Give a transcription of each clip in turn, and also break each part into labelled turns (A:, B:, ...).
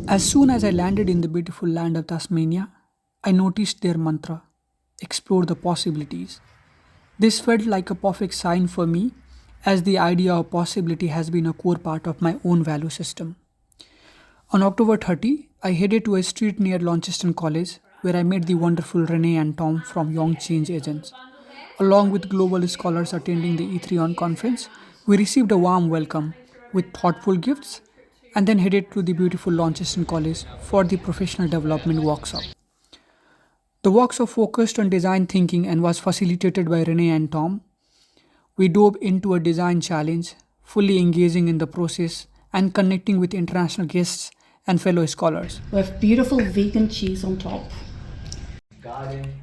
A: As soon as I landed in the beautiful land of Tasmania, I noticed their mantra: explore the possibilities. This felt like a perfect sign for me, as the idea of possibility has been a core part of my own value system. On October 30, I headed to a street near Launceston College where I met the wonderful Renae and Tom from Young Change Agents. Along with global scholars attending the E3 conference, we received a warm welcome with thoughtful gifts and then headed to the beautiful Launceston College for the professional development workshop. The workshop focused on design thinking and was facilitated by Renee and Tom. We dove into a design challenge, fully engaging in the process and connecting with international guests and fellow scholars.
B: With beautiful vegan cheese on top.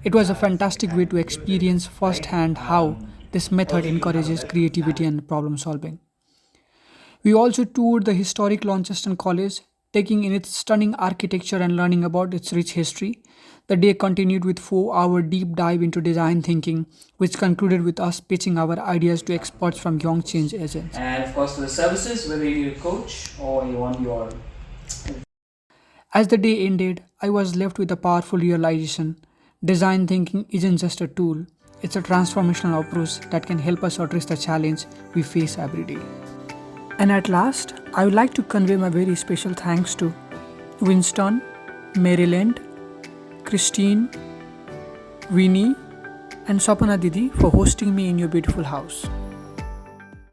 A: It was a fantastic way to experience firsthand how this method encourages creativity and problem solving. We also toured the historic Launceston College, taking in its stunning architecture and learning about its rich history. The day continued with 4 hour deep dive into design thinking, which concluded with us pitching our ideas to experts from Young Change Agents.
C: And of course, for the services, whether you need a coach or you want your.
A: As the day ended, I was left with a powerful realization: design thinking isn't just a tool, it's a transformational approach that can help us address the challenge we face every day. And at last, I would like to convey my very special thanks to Winston, Maryland, Christine, Winnie, and Sapana Didi for hosting me in your beautiful house.